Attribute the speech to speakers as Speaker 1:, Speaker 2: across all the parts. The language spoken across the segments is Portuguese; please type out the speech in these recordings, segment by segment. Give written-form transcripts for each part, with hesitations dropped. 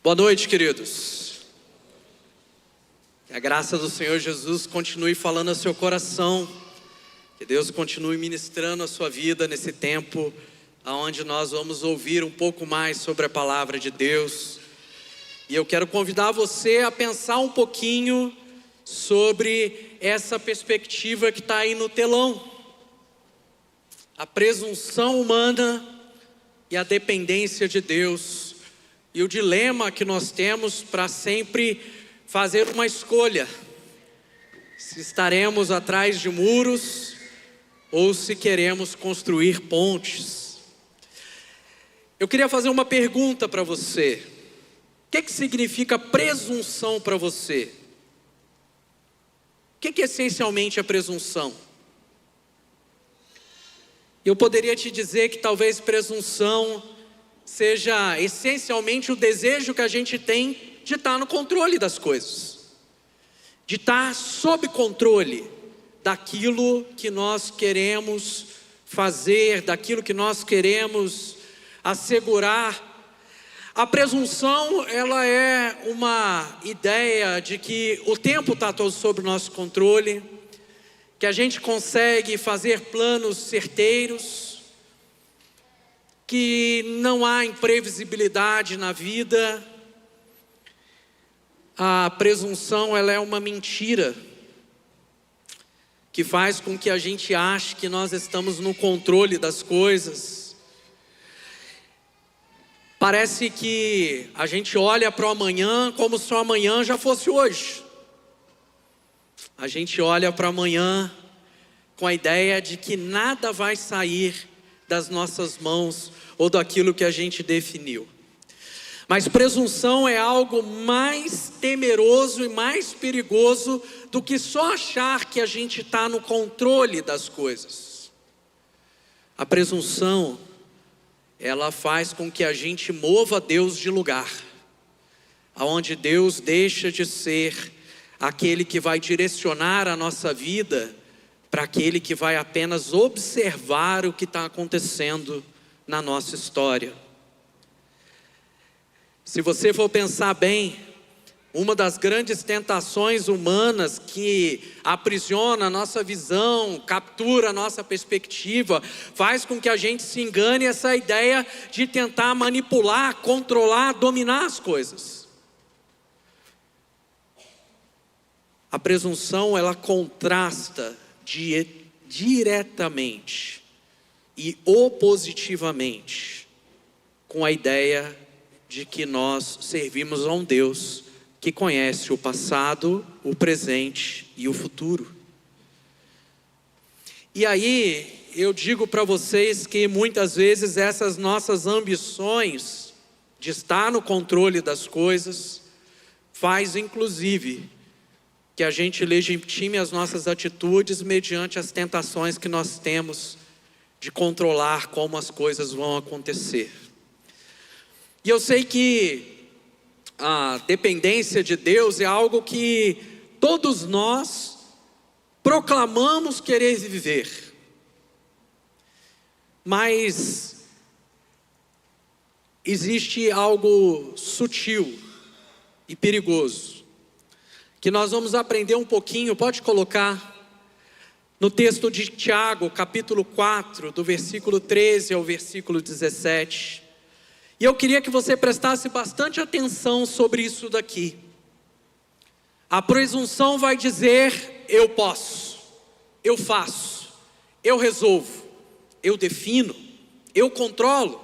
Speaker 1: Boa noite, queridos. Que a graça do Senhor Jesus continue falando ao seu coração. Que Deus continue ministrando a sua vida nesse tempo, onde nós vamos ouvir um pouco mais sobre a palavra de Deus. E eu quero convidar você a pensar um pouquinho sobre essa perspectiva que está aí no telão. A presunção humana e a dependência de Deus. E o dilema que nós temos para sempre fazer uma escolha. Se estaremos atrás de muros ou se queremos construir pontes. Eu queria fazer uma pergunta para você. O que significa presunção para você? O que essencialmente é presunção? Eu poderia te dizer que talvez presunção seja essencialmente o desejo que a gente tem de estar no controle das coisas, de estar sob controle daquilo que nós queremos fazer, daquilo que nós queremos assegurar. A presunção, ela é uma ideia de que o tempo está todo sob o nosso controle, que a gente consegue fazer planos certeiros, que não há imprevisibilidade na vida. A presunção, ela é uma mentira que faz com que a gente ache que nós estamos no controle das coisas. Parece que a gente olha para o amanhã como se o amanhã já fosse hoje. A gente olha para o amanhã com a ideia de que nada vai sair das nossas mãos ou daquilo que a gente definiu. Mas presunção é algo mais temeroso e mais perigoso do que só achar que a gente está no controle das coisas. A presunção, ela faz com que a gente mova Deus de lugar, aonde Deus deixa de ser aquele que vai direcionar a nossa vida para aquele que vai apenas observar o que está acontecendo na nossa história. Se você for pensar bem, uma das grandes tentações humanas que aprisiona a nossa visão, captura a nossa perspectiva, faz com que a gente se engane, essa ideia de tentar manipular, controlar, dominar as coisas. A presunção, ela contrasta diretamente e opositivamente com a ideia de que nós servimos a um Deus que conhece o passado, o presente e o futuro. E aí eu digo para vocês que muitas vezes essas nossas ambições de estar no controle das coisas faz inclusive que a gente legitime as nossas atitudes mediante as tentações que nós temos de controlar como as coisas vão acontecer. E eu sei que a dependência de Deus é algo que todos nós proclamamos querer viver. Mas existe algo sutil e perigoso que nós vamos aprender um pouquinho. Pode colocar no texto de Tiago, capítulo 4, do versículo 13 ao versículo 17. E eu queria que você prestasse bastante atenção sobre isso daqui. A presunção vai dizer: eu posso, eu faço, eu resolvo, eu defino, eu controlo,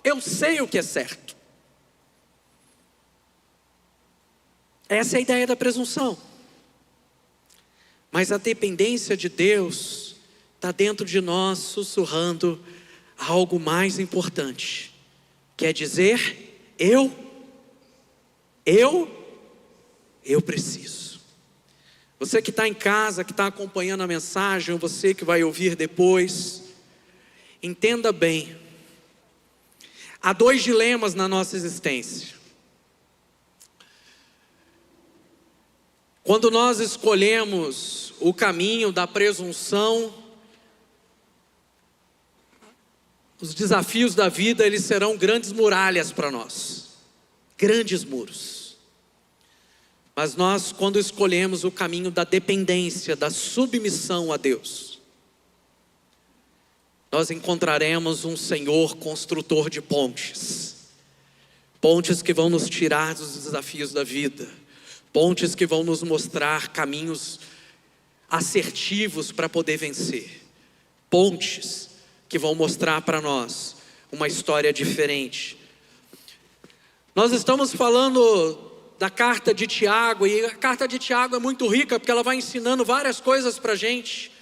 Speaker 1: eu sei o que é certo. Essa é a ideia da presunção. Mas a dependência de Deus está dentro de nós, sussurrando algo mais importante. Quer dizer, eu preciso. Você que está em casa, que está acompanhando a mensagem, ou você que vai ouvir depois, entenda bem. Há dois dilemas na nossa existência. Quando nós escolhemos o caminho da presunção, os desafios da vida, eles serão grandes muralhas para nós. grandes muros. Mas nós, quando escolhemos o caminho da dependência, da submissão a Deus, nós encontraremos um Senhor construtor de pontes. Pontes que vão nos tirar dos desafios da vida. Pontes que vão nos mostrar caminhos assertivos para poder vencer. Pontes que vão mostrar para nós uma história diferente. Nós estamos falando da carta de Tiago, e a carta de Tiago é muito rica, porque ela vai ensinando várias coisas para a gente.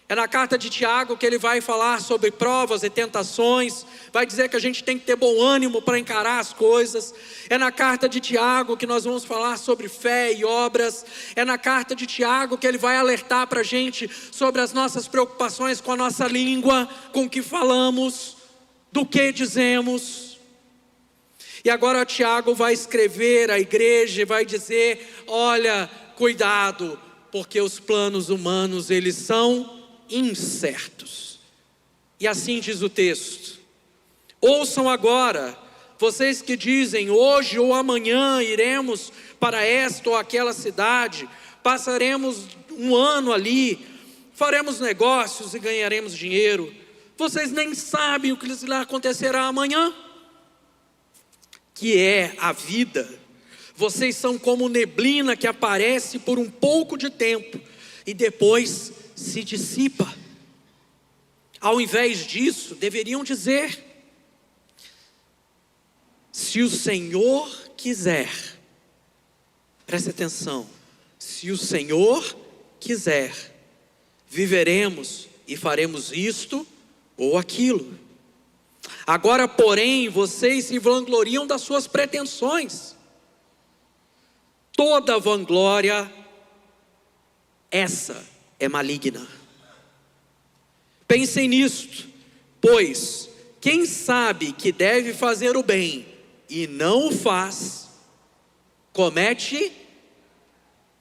Speaker 1: É na carta de Tiago que ele vai falar sobre provas e tentações, vai dizer que a gente tem que ter bom ânimo para encarar as coisas. É na carta de Tiago que nós vamos falar sobre fé e obras. É na carta de Tiago que ele vai alertar para a gente sobre as nossas preocupações com a nossa língua, com o que falamos, do que dizemos. E agora Tiago vai escrever à igreja e vai dizer: olha, cuidado, porque os planos humanos, eles são incertos. E assim diz o texto: ouçam agora, vocês que dizem, hoje ou amanhã iremos para esta ou aquela cidade, passaremos um ano ali, faremos negócios e ganharemos dinheiro. Vocês nem sabem o que lhes acontecerá amanhã, que é a vida. Vocês são como neblina que aparece por um pouco de tempo e depois se dissipa. Ao invés disso, deveriam dizer: se o Senhor quiser, preste atenção, se o Senhor quiser, viveremos e faremos isto ou aquilo. Agora, porém, vocês se vangloriam das suas pretensões. Toda vanglória, essa é maligna. Pensem nisto, pois quem sabe que deve fazer o bem e não o faz, comete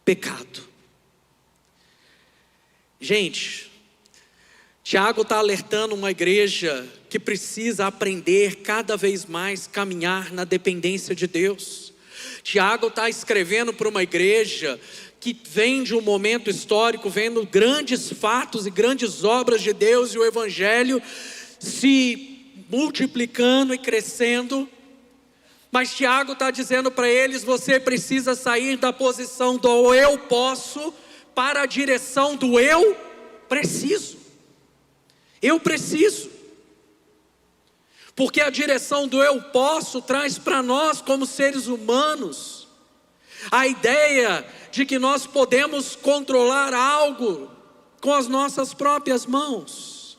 Speaker 1: pecado. Gente, Tiago está alertando uma igreja que precisa aprender cada vez mais caminhar na dependência de Deus. Tiago está escrevendo para uma igreja que vem de um momento histórico, vendo grandes fatos e grandes obras de Deus e o Evangelho se multiplicando e crescendo. Mas Tiago está dizendo para eles: você precisa sair da posição do eu posso para a direção do eu preciso. Eu preciso. Porque a direção do eu posso traz para nós, como seres humanos, a ideia de que nós podemos controlar algo com as nossas próprias mãos.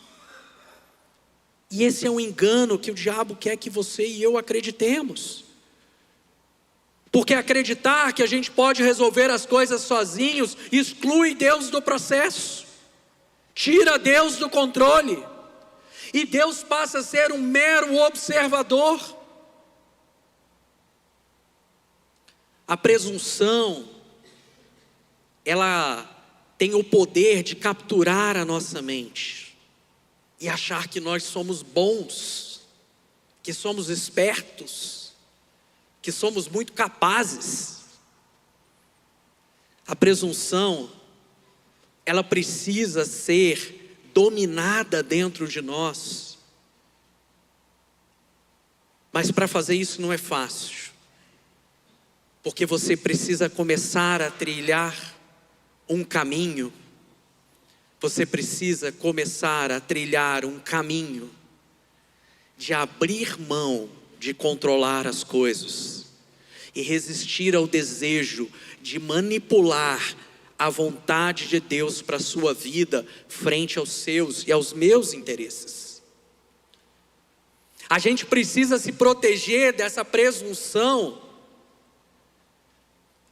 Speaker 1: E esse é um engano que o diabo quer que você e eu acreditemos. Porque acreditar que a gente pode resolver as coisas sozinhos exclui Deus do processo, tira Deus do controle, e Deus passa a ser um mero observador. A presunção, ela tem o poder de capturar a nossa mente e achar que nós somos bons, que somos espertos, que somos muito capazes. A presunção, ela precisa ser dominada dentro de nós. Mas para fazer isso não é fácil, porque você precisa começar a trilhar um caminho. Você precisa começar a trilhar um caminho de abrir mão de controlar as coisas e resistir ao desejo de manipular a vontade de Deus para a sua vida frente aos seus e aos meus interesses. A gente precisa se proteger dessa presunção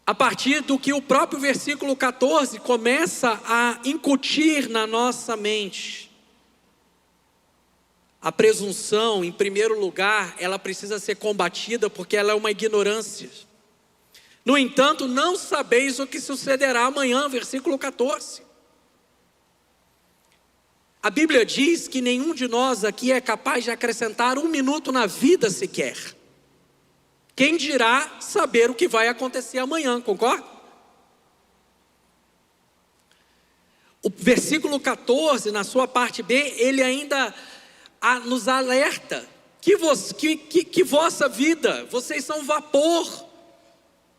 Speaker 1: a partir do que o próprio versículo 14 começa a incutir na nossa mente. A presunção, em primeiro lugar, ela precisa ser combatida porque ela é uma ignorância. No entanto, não sabeis o que sucederá amanhã, versículo 14. A Bíblia diz que nenhum de nós aqui é capaz de acrescentar um minuto na vida sequer. Quem dirá saber o que vai acontecer amanhã, concorda? O versículo 14, na sua parte B, ele ainda nos alerta que vossa vida, vocês são vapor,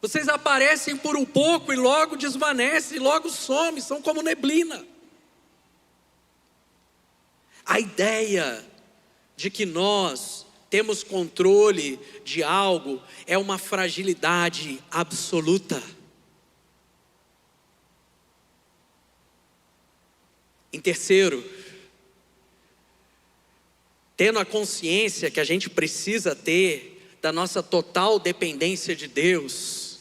Speaker 1: vocês aparecem por um pouco e logo desvanecem, e logo somem, são como neblina. A ideia de que nós temos controle de algo é uma fragilidade absoluta. Em terceiro, tendo a consciência que a gente precisa ter da nossa total dependência de Deus,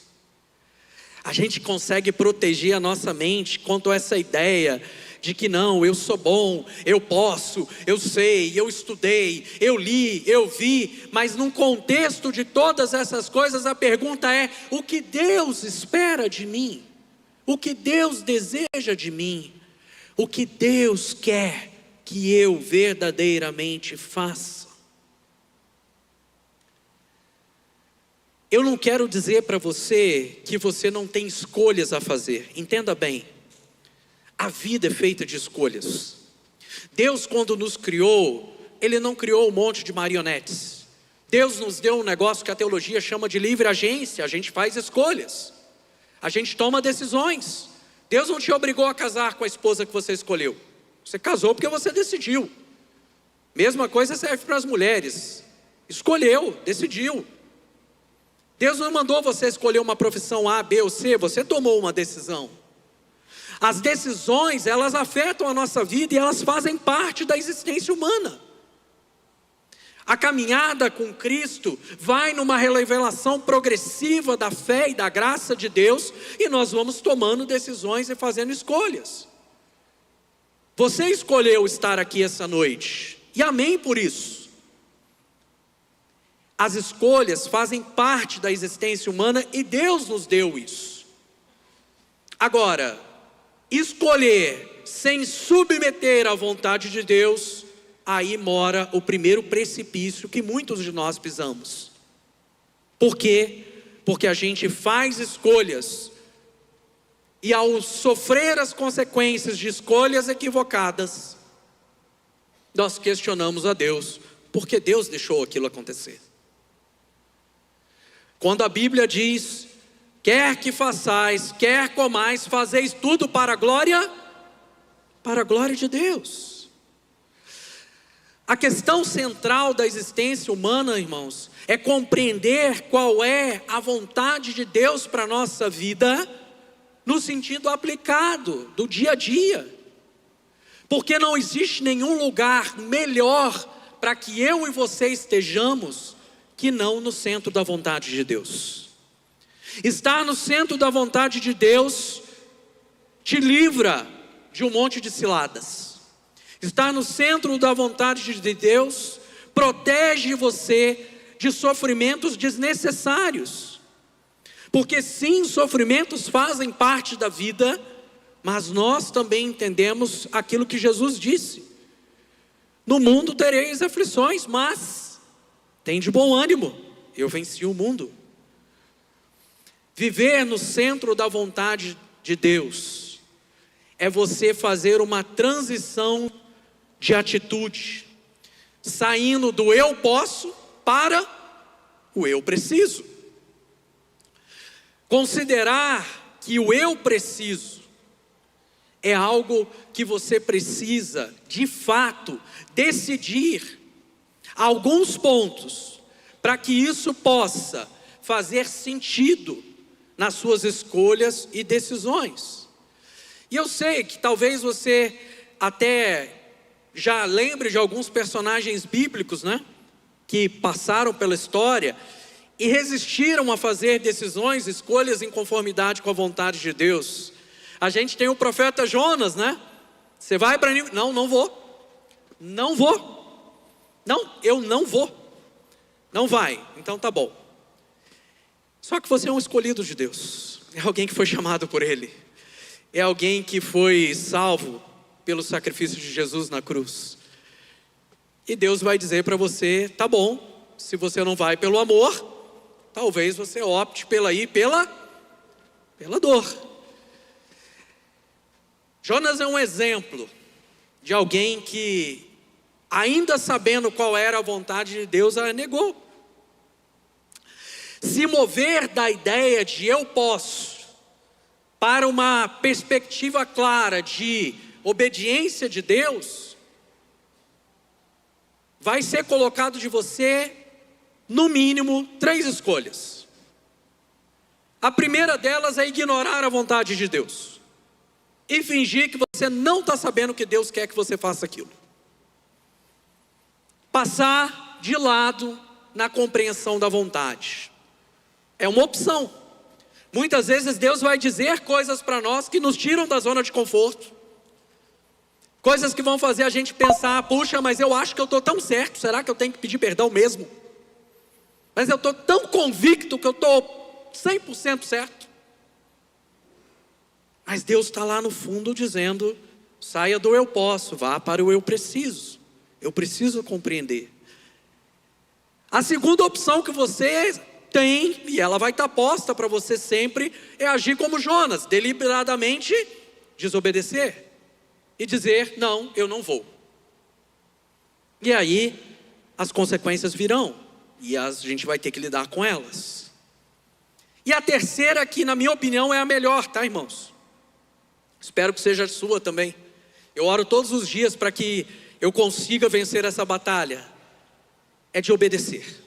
Speaker 1: a gente consegue proteger a nossa mente quanto a essa ideia de que não, eu sou bom, eu posso, eu sei, eu estudei, eu li, eu vi, mas num contexto de todas essas coisas, a pergunta é: o que Deus espera de mim? O que Deus deseja de mim? O que Deus quer que eu verdadeiramente faça? Eu não quero dizer para você que você não tem escolhas a fazer, entenda bem. A vida é feita de escolhas. Deus, quando nos criou, Ele não criou um monte de marionetes. Deus nos deu um negócio que a teologia chama de livre agência. A gente faz escolhas, a gente toma decisões. Deus não te obrigou a casar com a esposa que você escolheu. Você casou porque você decidiu. Mesma coisa serve para as mulheres. Escolheu, decidiu. Deus não mandou você escolher uma profissão A, B ou C, você tomou uma decisão. As decisões, elas afetam a nossa vida e elas fazem parte da existência humana. A caminhada com Cristo vai numa revelação progressiva da fé e da graça de Deus, e nós vamos tomando decisões e fazendo escolhas. Você escolheu estar aqui essa noite, e amém por isso. As escolhas fazem parte da existência humana e Deus nos deu isso. Agora, escolher sem submeter à vontade de Deus, aí mora o primeiro precipício que muitos de nós pisamos. Por quê? Porque a gente faz escolhas e ao sofrer as consequências de escolhas equivocadas, nós questionamos a Deus, porque Deus deixou aquilo acontecer. Quando a Bíblia diz: quer que façais, quer comais, fazeis tudo para a glória de Deus. A questão central da existência humana, irmãos, é compreender qual é a vontade de Deus para a nossa vida, no sentido aplicado, do dia a dia. Porque não existe nenhum lugar melhor para que eu e você estejamos, que não no centro da vontade de Deus. Estar no centro da vontade de Deus te livra de um monte de ciladas. Estar no centro da vontade de Deus protege você de sofrimentos desnecessários. Porque sim, sofrimentos fazem parte da vida, mas nós também entendemos aquilo que Jesus disse: no mundo tereis aflições, mas tende bom ânimo, eu venci o mundo. Viver no centro da vontade de Deus é você fazer uma transição de atitude, saindo do eu posso para o eu preciso. Considerar que o eu preciso é algo que você precisa, de fato, decidir alguns pontos para que isso possa fazer sentido nas suas escolhas e decisões. E eu sei que talvez você até já lembre de alguns personagens bíblicos, né, que passaram pela história e resistiram a fazer decisões, escolhas em conformidade com a vontade de Deus. A gente tem o profeta Jonas, né? Você vai para Nínive? Não, não vou. Não vou. Não, eu não vou. Não vai. Então tá bom. Só que você é um escolhido de Deus. É alguém que foi chamado por Ele. É alguém que foi salvo pelo sacrifício de Jesus na cruz. E Deus vai dizer para você: tá bom, se você não vai pelo amor, talvez você opte pela dor. Jonas é um exemplo de alguém que, ainda sabendo qual era a vontade de Deus, a negou. Se mover da ideia de eu posso, para uma perspectiva clara de obediência de Deus, vai ser colocado de você, no mínimo, 3 escolhas. A primeira delas é ignorar a vontade de Deus e fingir que você não está sabendo que Deus quer que você faça aquilo. Passar de lado na compreensão da vontade. É uma opção. Muitas vezes Deus vai dizer coisas para nós que nos tiram da zona de conforto. Coisas que vão fazer a gente pensar, puxa, mas eu acho que eu estou tão certo, será que eu tenho que pedir perdão mesmo? Mas eu estou tão convicto que eu estou 100% certo. Mas Deus está lá no fundo dizendo, saia do eu posso, vá para o eu preciso. Eu preciso compreender. A segunda opção que você tem, e ela vai estar posta para você sempre, é agir como Jonas, deliberadamente desobedecer e dizer, não, eu não vou. E aí, as consequências virão, e a gente vai ter que lidar com elas. E a terceira, que na minha opinião é a melhor, tá, irmãos? Espero que seja a sua também. Eu oro todos os dias para que eu consiga vencer essa batalha. É de obedecer.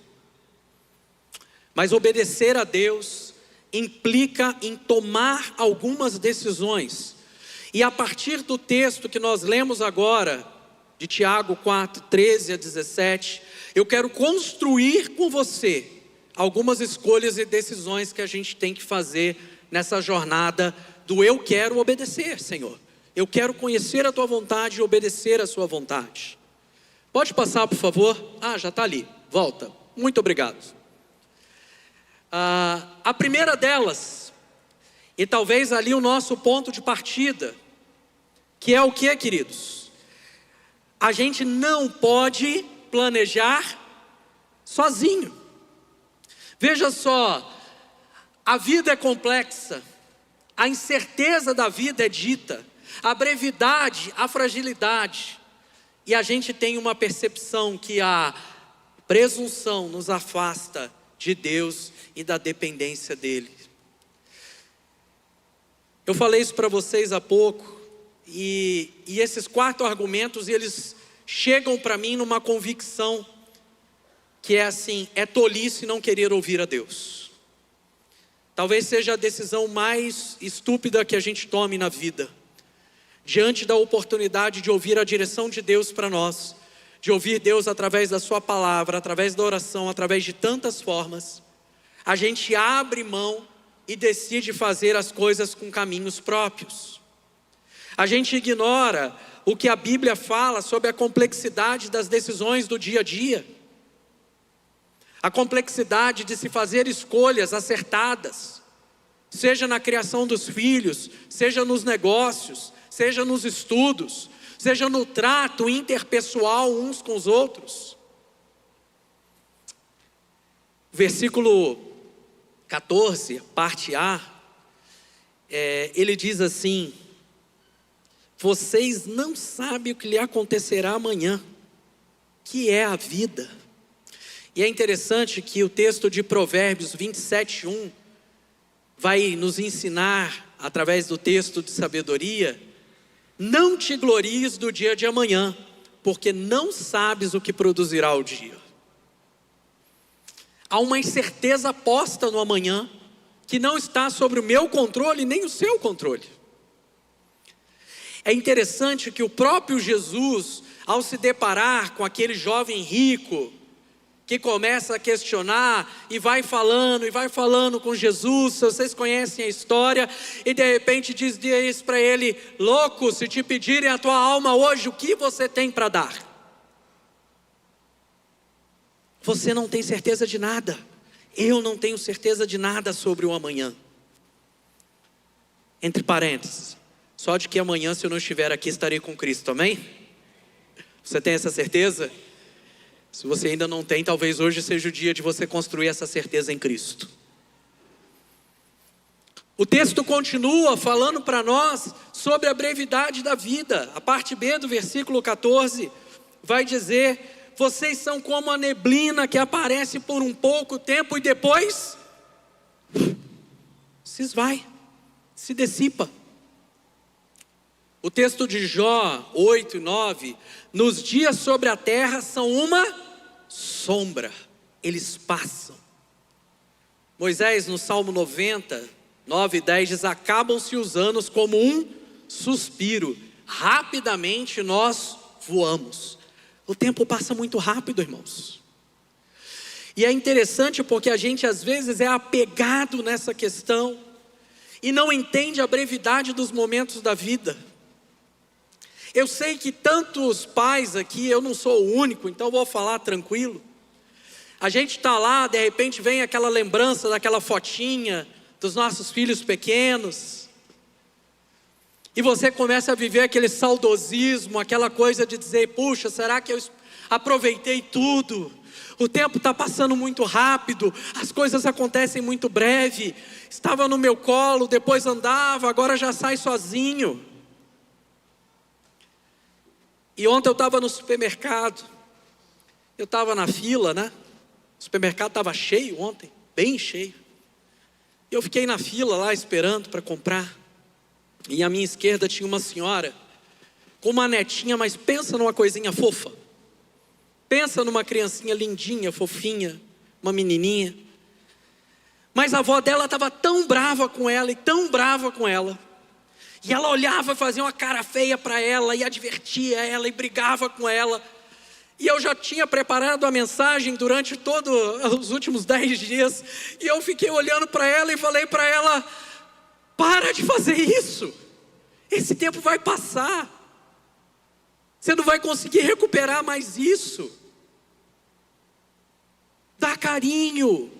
Speaker 1: Mas obedecer a Deus implica em tomar algumas decisões. E a partir do texto que nós lemos agora, de Tiago 4, 13 a 17, eu quero construir com você algumas escolhas e decisões que a gente tem que fazer nessa jornada do eu quero obedecer, Senhor. Eu quero conhecer a tua vontade e obedecer a sua vontade. Pode passar, por favor? Já está ali. Volta. Muito obrigado. A primeira delas, e talvez ali o nosso ponto de partida, que é o que, queridos? A gente não pode planejar sozinho. Veja só, a vida é complexa, a incerteza da vida é dita, a brevidade, a fragilidade, e a gente tem uma percepção que a presunção nos afasta de Deus e da dependência dele. Eu falei isso para vocês há pouco, e esses 4 argumentos, eles chegam para mim numa convicção, que é assim, é tolice não querer ouvir a Deus. Talvez seja a decisão mais estúpida que a gente tome na vida, diante da oportunidade de ouvir a direção de Deus para nós, de ouvir Deus através da sua palavra, através da oração, através de tantas formas, a gente abre mão e decide fazer as coisas com caminhos próprios. A gente ignora o que a Bíblia fala sobre a complexidade das decisões do dia a dia, a complexidade de se fazer escolhas acertadas, seja na criação dos filhos, seja nos negócios, seja nos estudos, seja no trato interpessoal uns com os outros. Versículo 14, parte A, ele diz assim: vocês não sabem o que lhe acontecerá amanhã, que é a vida. E é interessante que o texto de Provérbios 27:1 vai nos ensinar, através do texto de sabedoria, não te glories do dia de amanhã, porque não sabes o que produzirá o dia. Há uma incerteza posta no amanhã, que não está sobre o meu controle, nem o seu controle. É interessante que o próprio Jesus, ao se deparar com aquele jovem rico, que começa a questionar, e vai falando com Jesus, vocês conhecem a história, e de repente diz para ele: louco, se te pedirem a tua alma hoje, o que você tem para dar? Você não tem certeza de nada, eu não tenho certeza de nada sobre o amanhã. Entre parênteses, só de que amanhã, se eu não estiver aqui, estarei com Cristo, amém? Você tem essa certeza? Se você ainda não tem, talvez hoje seja o dia de você construir essa certeza em Cristo. O texto continua falando para nós sobre a brevidade da vida. A parte B do versículo 14 vai dizer: vocês são como a neblina que aparece por um pouco tempo e depois se esvai, se dissipa. O texto de Jó 8 e 9: nos dias sobre a terra são uma sombra, eles passam. Moisés no Salmo 90, 9 e 10 diz: acabam-se os anos como um suspiro, rapidamente nós voamos. O tempo passa muito rápido, irmãos. E é interessante porque a gente às vezes é apegado nessa questão e não entende a brevidade dos momentos da vida. Eu sei que tantos pais aqui, eu não sou o único, então vou falar tranquilo. A gente está lá, de repente vem aquela lembrança daquela fotinha dos nossos filhos pequenos, e você começa a viver aquele saudosismo, aquela coisa de dizer: puxa, será que eu aproveitei tudo? O tempo está passando muito rápido, as coisas acontecem muito breve. Estava no meu colo, depois andava, agora já sai sozinho. E ontem eu estava no supermercado, eu estava na fila, né? O supermercado estava cheio ontem, bem cheio. Eu fiquei na fila lá esperando para comprar. E à minha esquerda tinha uma senhora com uma netinha, mas pensa numa coisinha fofa. Pensa numa criancinha lindinha, fofinha, uma menininha. Mas a avó dela estava tão brava com ela e tão brava com ela. E ela olhava e fazia uma cara feia para ela e advertia ela e brigava com ela. E eu já tinha preparado a mensagem durante todos os últimos 10 dias. E eu fiquei olhando para ela e falei para ela: para de fazer isso. Esse tempo vai passar. Você não vai conseguir recuperar mais isso. Dá carinho.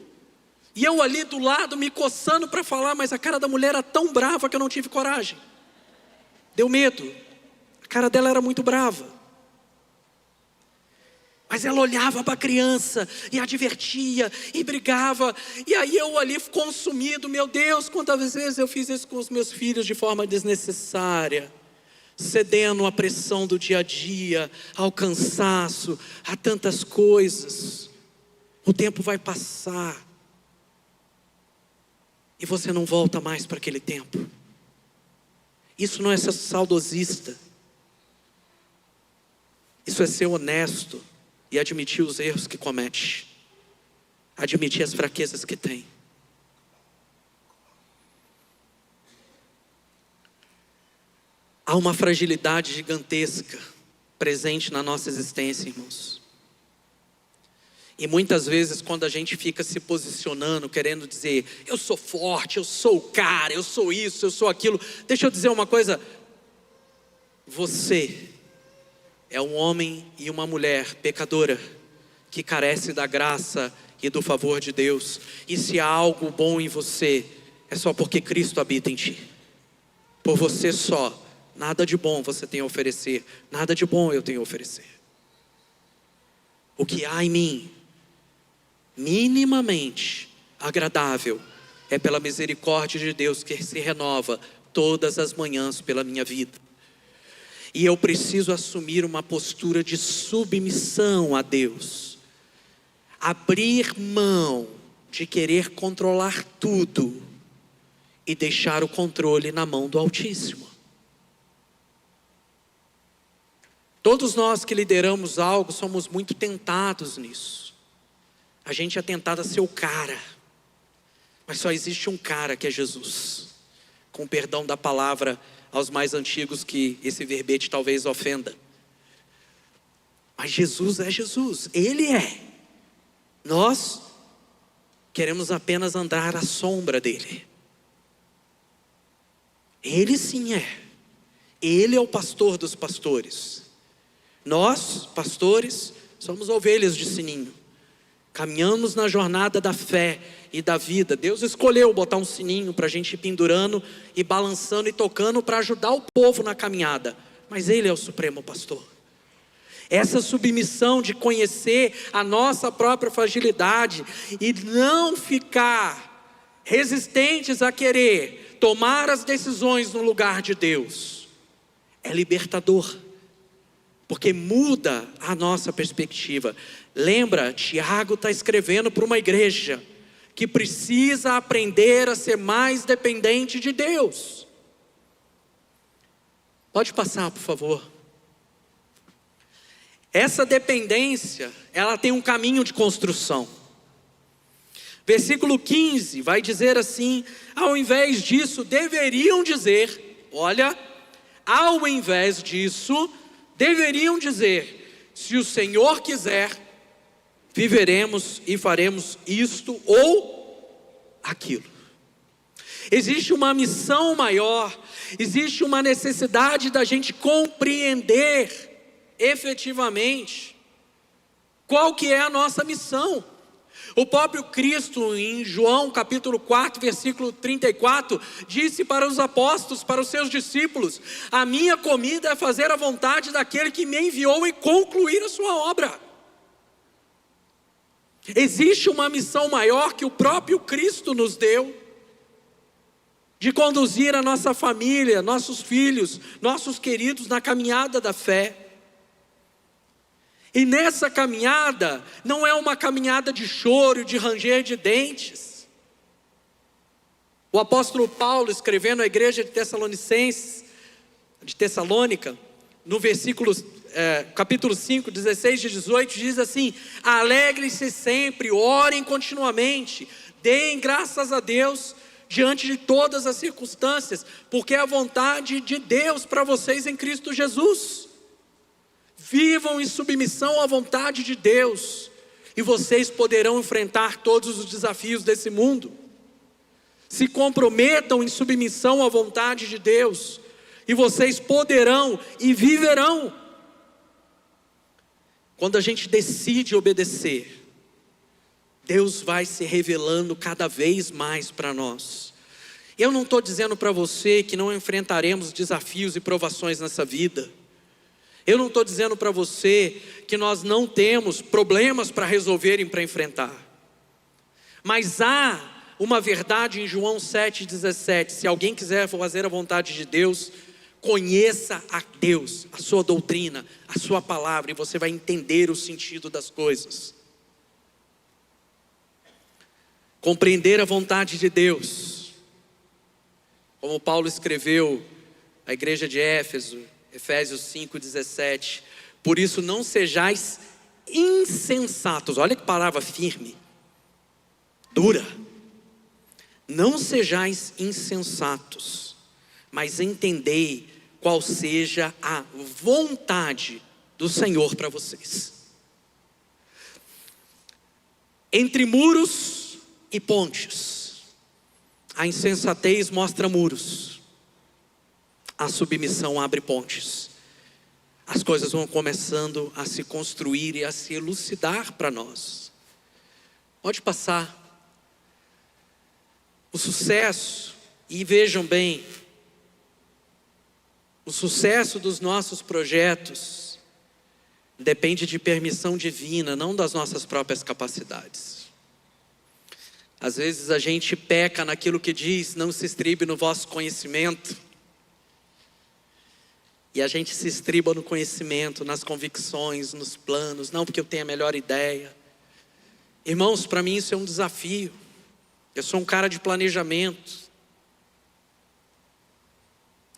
Speaker 1: E eu ali do lado me coçando para falar, mas a cara da mulher era tão brava que eu não tive coragem. Deu medo. A cara dela era muito brava. Mas ela olhava para a criança e advertia e brigava. E aí eu ali consumido, meu Deus, quantas vezes eu fiz isso com os meus filhos de forma desnecessária, cedendo à pressão do dia a dia, ao cansaço, a tantas coisas. O tempo vai passar e você não volta mais para aquele tempo. Isso não é ser saudosista. Isso é ser honesto e admitir os erros que comete, admitir as fraquezas que tem. Há uma fragilidade gigantesca presente na nossa existência, irmãos. E muitas vezes quando a gente fica se posicionando, querendo dizer: eu sou forte, eu sou o cara, eu sou isso, eu sou aquilo. Deixa eu dizer uma coisa. Você é um homem e uma mulher pecadora, que carece da graça e do favor de Deus. E se há algo bom em você, é só porque Cristo habita em ti. Por você só, nada de bom você tem a oferecer, nada de bom eu tenho a oferecer. O que há em mim, minimamente agradável, é pela misericórdia de Deus que se renova todas as manhãs pela minha vida. E eu preciso assumir uma postura de submissão a Deus. Abrir mão de querer controlar tudo e deixar o controle na mão do Altíssimo. Todos nós que lideramos algo somos muito tentados nisso. A gente é tentado a ser o cara. Mas só existe um cara, que é Jesus. Com perdão da palavra aos mais antigos, que esse verbete talvez ofenda. Mas Jesus é Jesus, Ele é. Nós queremos apenas andar à sombra dEle. Ele sim é. Ele é o pastor dos pastores. Nós, pastores, somos ovelhas de sininho. Caminhamos na jornada da fé e da vida. Deus escolheu botar um sininho para a gente ir pendurando e balançando e tocando para ajudar o povo na caminhada. Mas Ele é o supremo pastor. Essa submissão de conhecer a nossa própria fragilidade e não ficar resistentes a querer tomar as decisões no lugar de Deus, é libertador, porque muda a nossa perspectiva. Lembra, Tiago está escrevendo para uma igreja que precisa aprender a ser mais dependente de Deus. Pode passar, por favor. Essa dependência, ela tem um caminho de construção. Versículo 15 vai dizer assim: ao invés disso, deveriam dizer, olha, ao invés disso, deveriam dizer, se o Senhor quiser, viveremos e faremos isto ou aquilo. Existe uma missão maior, existe uma necessidade da gente compreender efetivamente qual que é a nossa missão. O próprio Cristo, em João capítulo 4, versículo 34, disse para os apóstolos, para os seus discípulos: a minha comida é fazer a vontade daquele que me enviou e concluir a sua obra. Existe uma missão maior que o próprio Cristo nos deu, de conduzir a nossa família, nossos filhos, nossos queridos na caminhada da fé. E nessa caminhada, não é uma caminhada de choro, de ranger de dentes. O apóstolo Paulo, escrevendo à igreja de Tessalônica, no capítulo 5, 16 e 18, diz assim: alegrem-se sempre, orem continuamente, deem graças a Deus diante de todas as circunstâncias, porque é a vontade de Deus para vocês em Cristo Jesus. Vivam em submissão à vontade de Deus, e vocês poderão enfrentar todos os desafios desse mundo. Se comprometam em submissão à vontade de Deus, e vocês poderão e viverão. Quando a gente decide obedecer, Deus vai se revelando cada vez mais para nós. Eu não estou dizendo para você que não enfrentaremos desafios e provações nessa vida. Eu não estou dizendo para você que nós não temos problemas para resolver e para enfrentar. Mas há uma verdade em João 7,17. Se alguém quiser fazer a vontade de Deus, conheça a Deus, a sua doutrina, a sua palavra, e você vai entender o sentido das coisas. Compreender a vontade de Deus, como Paulo escreveu à igreja de Éfeso, Efésios 5,17, por isso não sejais insensatos. Olha que palavra firme, dura. Não sejais insensatos, mas entendei qual seja a vontade do Senhor para vocês. Entre muros e pontes, a insensatez mostra muros, a submissão abre pontes. As coisas vão começando a se construir e a se elucidar para nós. Pode passar. O sucesso, e vejam bem, o sucesso dos nossos projetos depende de permissão divina, não das nossas próprias capacidades. Às vezes a gente peca naquilo que diz: não se estribe no vosso conhecimento. E a gente se estriba no conhecimento, nas convicções, nos planos. Não, porque eu tenho a melhor ideia. Irmãos, para mim isso é um desafio. Eu sou um cara de planejamento.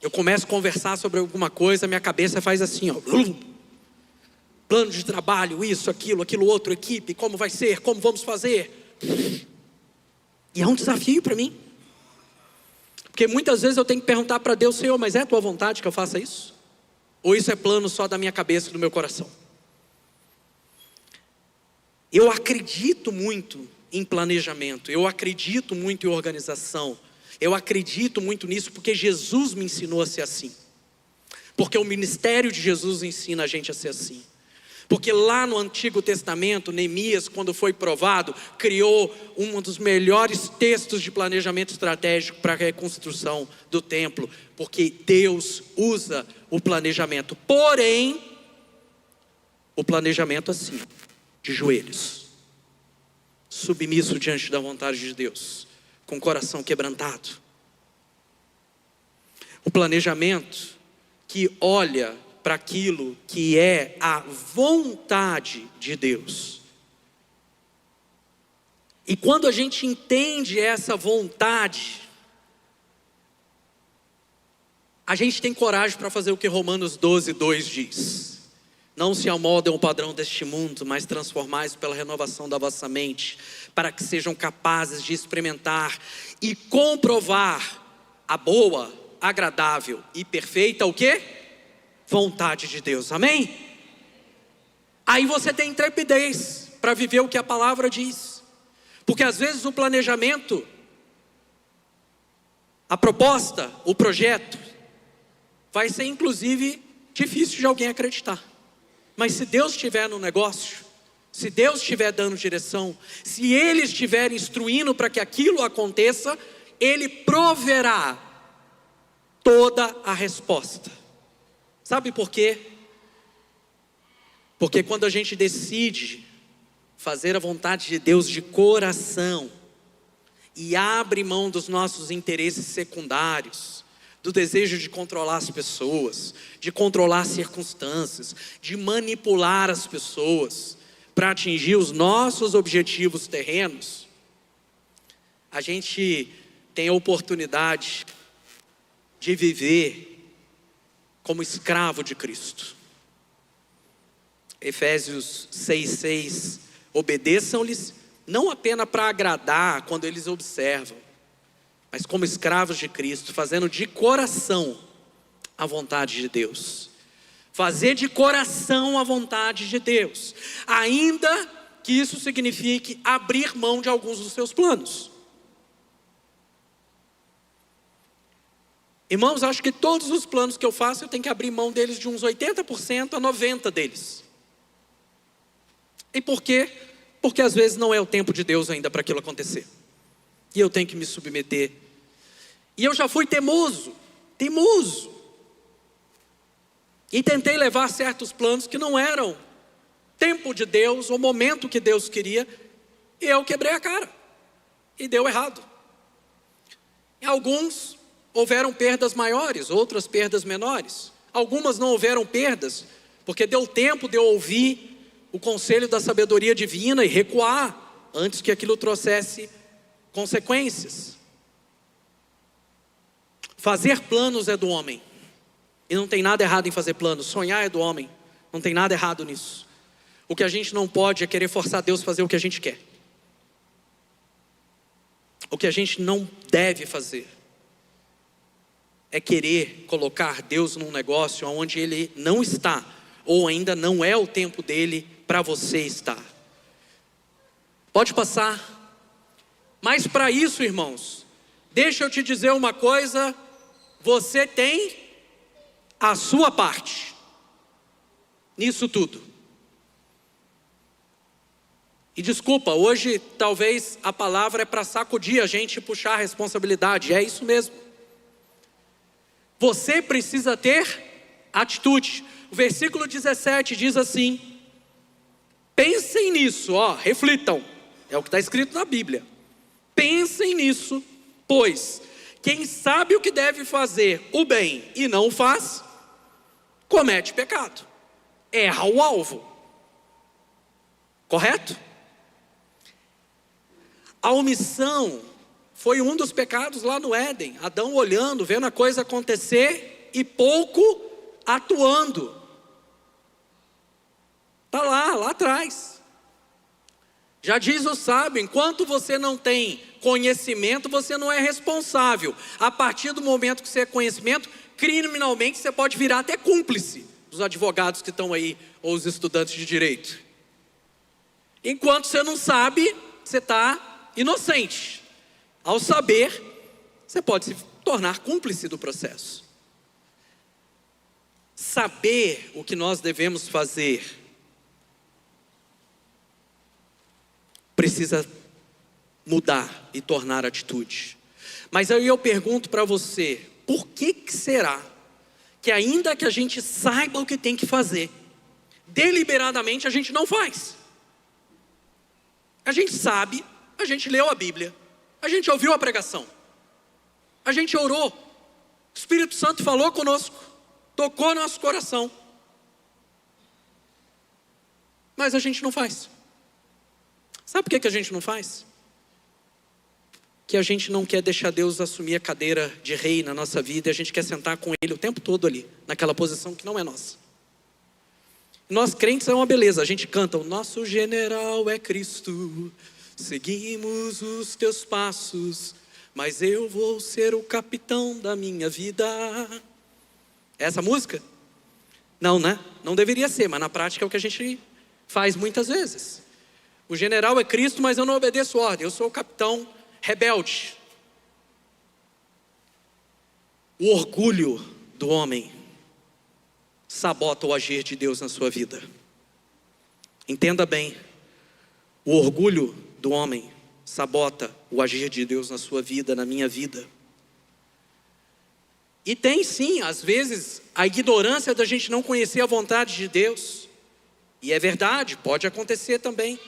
Speaker 1: Eu começo a conversar sobre alguma coisa, minha cabeça faz assim, ó. Plano de trabalho, isso, aquilo outro, equipe, como vai ser, como vamos fazer. E é um desafio para mim. Porque muitas vezes eu tenho que perguntar para Deus: Senhor, mas é a tua vontade que eu faça isso? Ou isso é plano só da minha cabeça e do meu coração? Eu acredito muito em planejamento, eu acredito muito em organização, eu acredito muito nisso porque Jesus me ensinou a ser assim. Porque o ministério de Jesus ensina a gente a ser assim. Porque lá no Antigo Testamento, Neemias, quando foi provado, criou um dos melhores textos de planejamento estratégico para a reconstrução do templo. Porque Deus usa o planejamento. Porém, o planejamento assim, de joelhos, submisso diante da vontade de Deus, com o coração quebrantado. O planejamento que olha para aquilo que é a vontade de Deus. E quando a gente entende essa vontade, a gente tem coragem para fazer o que Romanos 12:2 diz. Não se amoldem ao padrão deste mundo, mas transformai-os pela renovação da vossa mente, para que sejam capazes de experimentar e comprovar a boa, agradável e perfeita, o quê? Vontade de Deus, amém? Aí você tem intrepidez para viver o que a palavra diz. Porque às vezes o planejamento, a proposta, o projeto, vai ser inclusive difícil de alguém acreditar. Mas se Deus estiver no negócio, se Deus estiver dando direção, se Ele estiver instruindo para que aquilo aconteça, Ele proverá toda a resposta. Sabe por quê? Porque quando a gente decide fazer a vontade de Deus de coração e abre mão dos nossos interesses secundários, do desejo de controlar as pessoas, de controlar as circunstâncias, de manipular as pessoas para atingir os nossos objetivos terrenos, a gente tem a oportunidade de viver como escravo de Cristo. Efésios 6:6, obedeçam-lhes, não apenas para agradar quando eles observam, mas como escravos de Cristo, fazendo de coração a vontade de Deus. Fazer de coração a vontade de Deus, ainda que isso signifique abrir mão de alguns dos seus planos. Irmãos, acho que todos os planos que eu faço, eu tenho que abrir mão deles de uns 80% a 90% deles. E por quê? Porque às vezes não é o tempo de Deus ainda para aquilo acontecer. E eu tenho que me submeter. E eu já fui teimoso. E tentei levar certos planos que não eram tempo de Deus, ou momento que Deus queria. E eu quebrei a cara. E deu errado. Em alguns houveram perdas maiores, outras perdas menores. Algumas não houveram perdas, porque deu tempo de eu ouvir o conselho da sabedoria divina e recuar, antes que aquilo trouxesse consequências. Fazer planos é do homem, e não tem nada errado em fazer planos. Sonhar é do homem, não tem nada errado nisso. O que a gente não pode é querer forçar Deus a fazer o que a gente quer. O que a gente não deve fazer é querer colocar Deus num negócio onde Ele não está, ou ainda não é o tempo dele para você estar. Pode passar. Mas para isso, irmãos, deixa eu te dizer uma coisa, você tem a sua parte nisso tudo. E desculpa, hoje talvez a palavra é para sacudir a gente e puxar a responsabilidade, é isso mesmo. Você precisa ter atitude. O versículo 17 diz assim: pensem nisso, reflitam, é o que está escrito na Bíblia. Pensem nisso, pois quem sabe o que deve fazer o bem e não o faz, comete pecado, erra o alvo. Correto? A omissão foi um dos pecados lá no Éden. Adão olhando, vendo a coisa acontecer e pouco atuando. Está lá atrás. Já diz o sábio, enquanto você não tem conhecimento, você não é responsável. A partir do momento que você é conhecimento, criminalmente você pode virar até cúmplice dos advogados que estão aí, ou os estudantes de direito. Enquanto você não sabe, você está inocente. Ao saber, você pode se tornar cúmplice do processo. Saber o que nós devemos fazer precisa mudar e tornar atitude. Mas aí eu pergunto para você, por que será que ainda que a gente saiba o que tem que fazer, deliberadamente a gente não faz. A gente sabe, a gente leu a Bíblia, a gente ouviu a pregação, a gente orou, o Espírito Santo falou conosco, tocou nosso coração, mas a gente não faz. Sabe por que a gente não faz? Que a gente não quer deixar Deus assumir a cadeira de rei na nossa vida, e a gente quer sentar com Ele o tempo todo ali, naquela posição que não é nossa. Nós crentes é uma beleza, a gente canta: o nosso general é Cristo, seguimos os teus passos, mas eu vou ser o capitão da minha vida. Essa música? Não, né? Não deveria ser, mas na prática é o que a gente faz muitas vezes. O general é Cristo, mas eu não obedeço ordem, eu sou o capitão rebelde. O orgulho do homem sabota o agir de Deus na sua vida. Entenda bem, o orgulho do homem sabota o agir de Deus na sua vida, na minha vida. E tem sim, às vezes, a ignorância da gente não conhecer a vontade de Deus. E é verdade, pode acontecer também.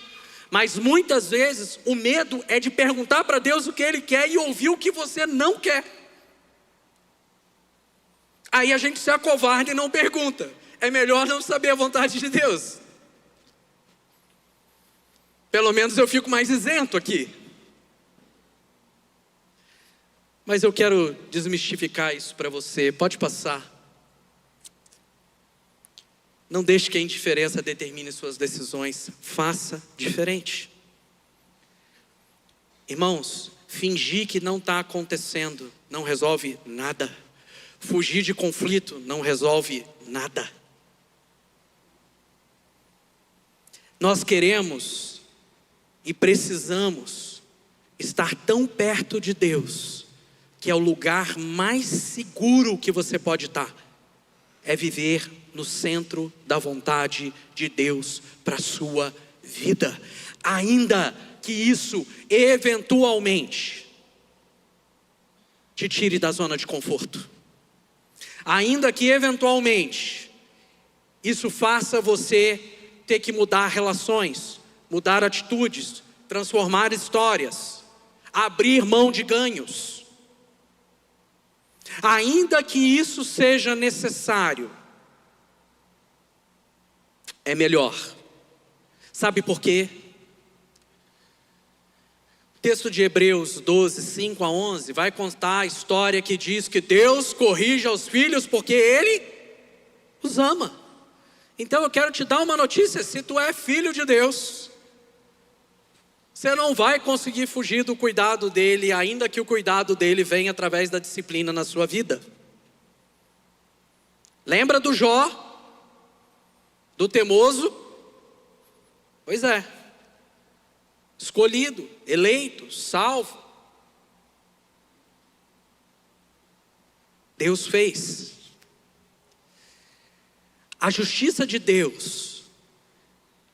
Speaker 1: Mas muitas vezes o medo é de perguntar para Deus o que Ele quer e ouvir o que você não quer. Aí a gente se acovarda e não pergunta. É melhor não saber a vontade de Deus. Pelo menos eu fico mais isento aqui. Mas eu quero desmistificar isso para você. Pode passar. Não deixe que a indiferença determine suas decisões. Faça diferente. Irmãos, fingir que não está acontecendo não resolve nada. Fugir de conflito não resolve nada. Nós queremos e precisamos estar tão perto de Deus, que é o lugar mais seguro que você pode estar, é viver no centro da vontade de Deus para a sua vida. Ainda que isso eventualmente te tire da zona de conforto. Ainda que eventualmente isso faça você ter que mudar relações, mudar atitudes, transformar histórias, abrir mão de ganhos. Ainda que isso seja necessário, é melhor. Sabe por quê? O texto de Hebreus 12, 5 a 11 vai contar a história que diz que Deus corrige aos filhos porque Ele os ama. Então eu quero te dar uma notícia: se tu é filho de Deus, você não vai conseguir fugir do cuidado dEle, ainda que o cuidado dEle venha através da disciplina na sua vida. Lembra do Jó? Do teimoso? Pois é. Escolhido, eleito, salvo. Deus fez. A justiça de Deus,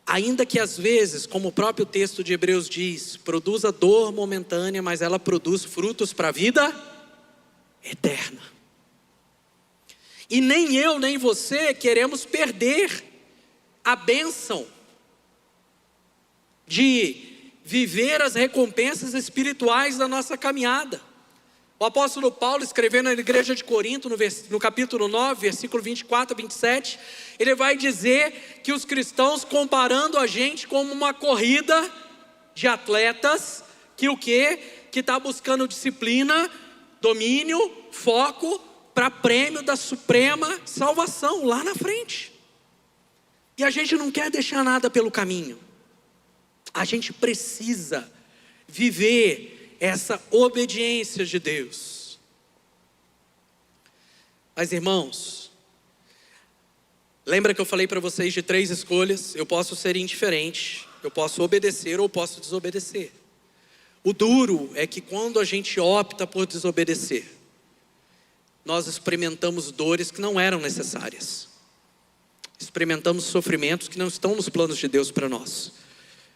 Speaker 1: ainda que às vezes, como o próprio texto de Hebreus diz, produza dor momentânea, mas ela produz frutos para a vida eterna. E nem eu, nem você queremos perder a bênção de viver as recompensas espirituais da nossa caminhada. O apóstolo Paulo, escrevendo na igreja de Corinto, no capítulo 9, versículo 24 a 27, ele vai dizer que os cristãos, comparando a gente como uma corrida de atletas, que o quê? Que está buscando disciplina, domínio, foco, para prêmio da suprema salvação, lá na frente. E a gente não quer deixar nada pelo caminho. A gente precisa viver essa obediência de Deus. Mas irmãos, lembra que eu falei para vocês de 3 escolhas? Eu posso ser indiferente, eu posso obedecer ou posso desobedecer. O duro é que quando a gente opta por desobedecer, nós experimentamos dores que não eram necessárias. Experimentamos sofrimentos que não estão nos planos de Deus para nós.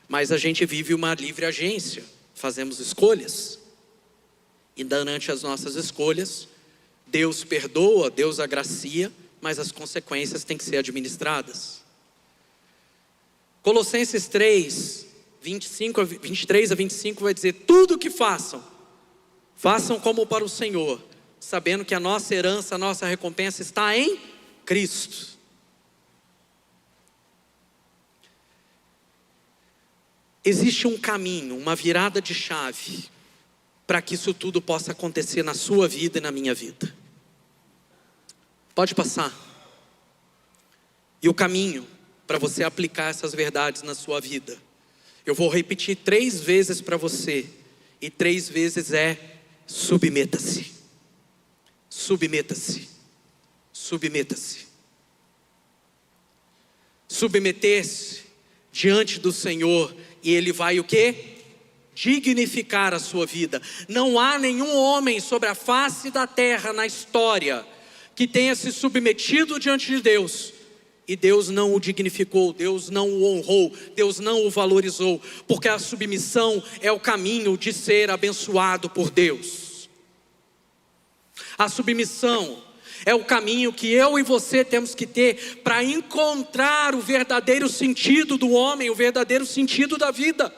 Speaker 1: Mas a gente vive uma livre agência, fazemos escolhas. E durante as nossas escolhas, Deus perdoa, Deus agracia, mas as consequências têm que ser administradas. Colossenses 3, 23 a 25 vai dizer: tudo o que façam, façam como para o Senhor, sabendo que a nossa herança, a nossa recompensa está em Cristo. Existe um caminho, uma virada de chave, para que isso tudo possa acontecer na sua vida e na minha vida. Pode passar. E o caminho para você aplicar essas verdades na sua vida, eu vou repetir 3 vezes para você, e 3 vezes é: submeta-se, submeta-se, submeta-se. Submeter-se diante do Senhor, e Ele vai o quê? Dignificar a sua vida. Não há nenhum homem sobre a face da terra na história que tenha se submetido diante de Deus e Deus não o dignificou, Deus não o honrou, Deus não o valorizou, porque a submissão é o caminho de ser abençoado por Deus. A submissão é o caminho que eu e você temos que ter para encontrar o verdadeiro sentido do homem, o verdadeiro sentido da vida.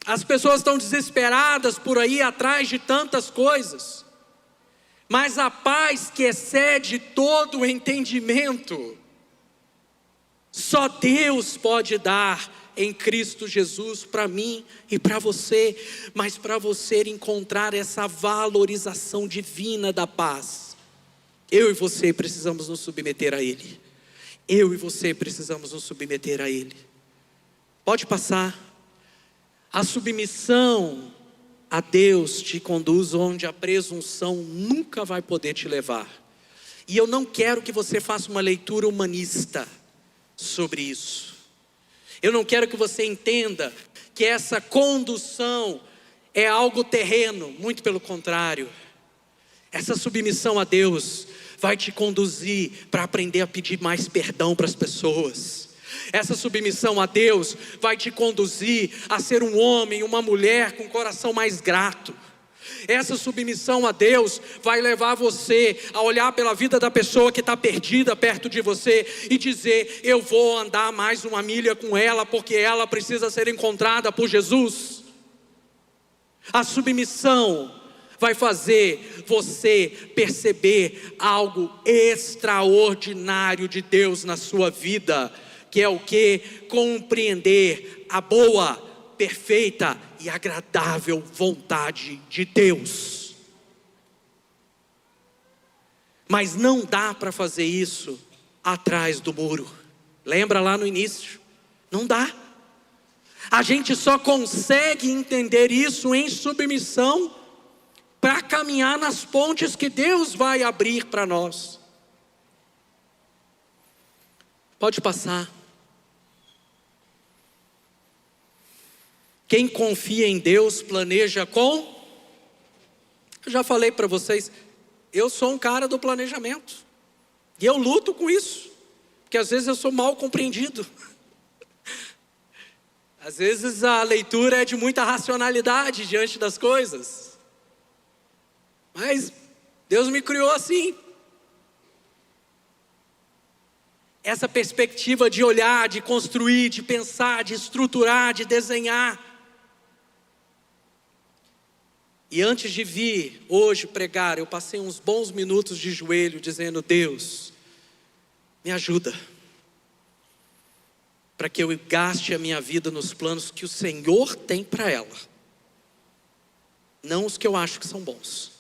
Speaker 1: As pessoas estão desesperadas por aí atrás de tantas coisas, mas a paz que excede todo o entendimento, só Deus pode dar em Cristo Jesus para mim e para você. Mas para você encontrar essa valorização divina da paz, eu e você precisamos nos submeter a Ele. Eu e você precisamos nos submeter a Ele. Pode passar. A submissão a Deus te conduz onde a presunção nunca vai poder te levar. E eu não quero que você faça uma leitura humanista sobre isso. Eu não quero que você entenda que essa condução é algo terreno, muito pelo contrário. Essa submissão a Deus vai te conduzir para aprender a pedir mais perdão para as pessoas. Essa submissão a Deus vai te conduzir a ser um homem, uma mulher com um coração mais grato. Essa submissão a Deus vai levar você a olhar pela vida da pessoa que está perdida perto de você e dizer: eu vou andar mais uma milha com ela, porque ela precisa ser encontrada por Jesus. A submissão vai fazer você perceber algo extraordinário de Deus na sua vida, que é o que? Compreender a boa, perfeita e agradável vontade de Deus. Mas não dá para fazer isso atrás do muro. Lembra lá no início? Não dá. A gente só consegue entender isso em submissão para caminhar nas pontes que Deus vai abrir para nós. Pode passar. Quem confia em Deus planeja com... Eu já falei para vocês, eu sou um cara do planejamento. E eu luto com isso, porque às vezes eu sou mal compreendido. Às vezes a leitura é de muita racionalidade diante das coisas. Mas Deus me criou assim. Essa perspectiva de olhar, de construir, de pensar, de estruturar, de desenhar. E antes de vir hoje pregar, eu passei uns bons minutos de joelho dizendo: Deus, me ajuda, para que eu gaste a minha vida nos planos que o Senhor tem para ela, não os que eu acho que são bons.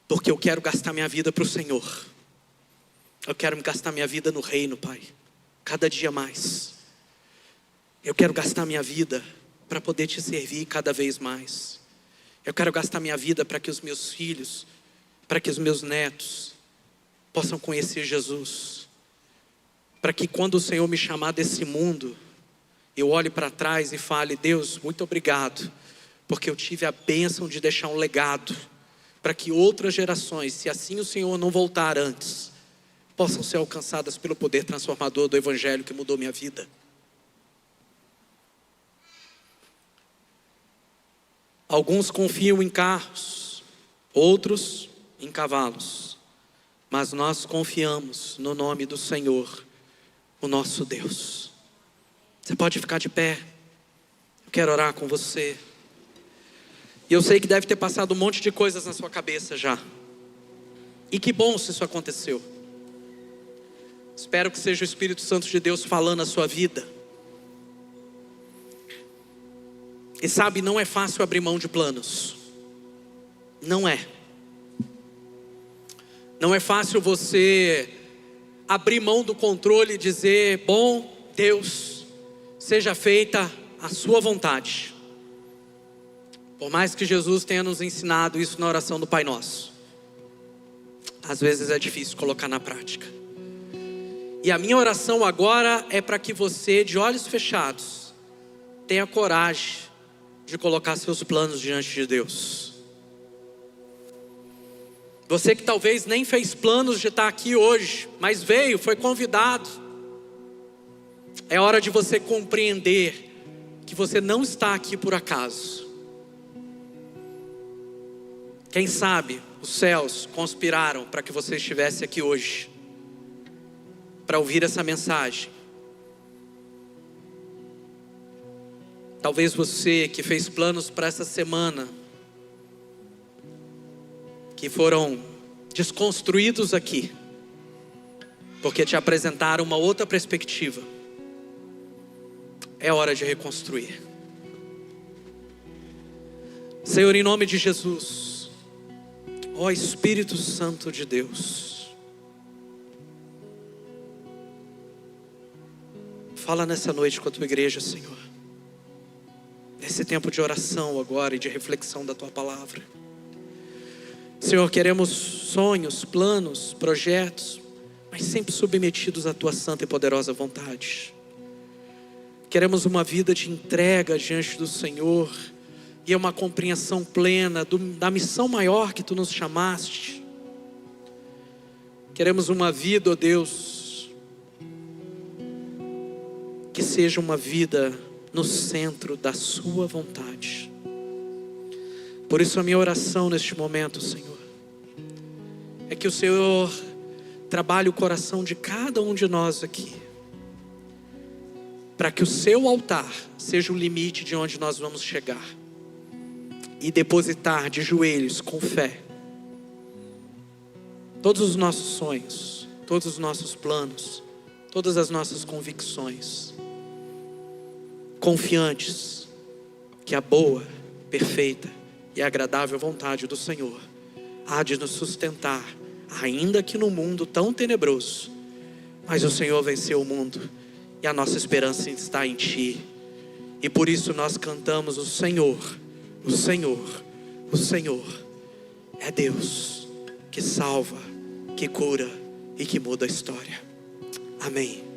Speaker 1: Porque eu quero gastar minha vida para o Senhor. Eu quero gastar minha vida no reino, Pai, cada dia mais. Eu quero gastar minha vida para poder te servir cada vez mais. Eu quero gastar minha vida para que os meus filhos, para que os meus netos possam conhecer Jesus. Para que quando o Senhor me chamar desse mundo, eu olhe para trás e fale: Deus, muito obrigado, porque eu tive a bênção de deixar um legado, para que outras gerações, se assim o Senhor não voltar antes, possam ser alcançadas pelo poder transformador do Evangelho que mudou minha vida. Alguns confiam em carros, outros em cavalos, mas nós confiamos no nome do Senhor, o nosso Deus. Você pode ficar de pé, eu quero orar com você. E eu sei que deve ter passado um monte de coisas na sua cabeça já. E que bom se isso aconteceu. Espero que seja o Espírito Santo de Deus falando a sua vida. E sabe, não é fácil abrir mão de planos. Não é. Não é fácil você abrir mão do controle e dizer: bom, Deus, seja feita a sua vontade. Por mais que Jesus tenha nos ensinado isso na oração do Pai Nosso, às vezes é difícil colocar na prática. E a minha oração agora é para que você, de olhos fechados, tenha coragem de colocar seus planos diante de Deus. Você que talvez nem fez planos de estar aqui hoje, mas veio, foi convidado. É hora de você compreender que você não está aqui por acaso. Quem sabe os céus conspiraram para que você estivesse aqui hoje, para ouvir essa mensagem. Talvez você que fez planos para essa semana, que foram desconstruídos aqui, porque te apresentaram uma outra perspectiva. É hora de reconstruir. Senhor, em nome de Jesus, ó Espírito Santo de Deus, fala nessa noite com a tua igreja, Senhor. Nesse tempo de oração agora e de reflexão da tua palavra. Senhor, queremos sonhos, planos, projetos, mas sempre submetidos à tua santa e poderosa vontade. Queremos uma vida de entrega diante do Senhor e uma compreensão plena da missão maior que tu nos chamaste. Queremos uma vida, ó Deus, que seja uma vida no centro da sua vontade. Por isso a minha oração neste momento, Senhor, é que o Senhor trabalhe o coração de cada um de nós aqui, para que o seu altar seja o limite de onde nós vamos chegar, e depositar de joelhos com fé todos os nossos sonhos, todos os nossos planos, todas as nossas convicções, confiantes que a boa, perfeita e agradável vontade do Senhor há de nos sustentar, ainda que no mundo tão tenebroso. Mas o Senhor venceu o mundo e a nossa esperança está em Ti. E por isso nós cantamos: o Senhor, o Senhor, o Senhor é Deus que salva, que cura e que muda a história. Amém.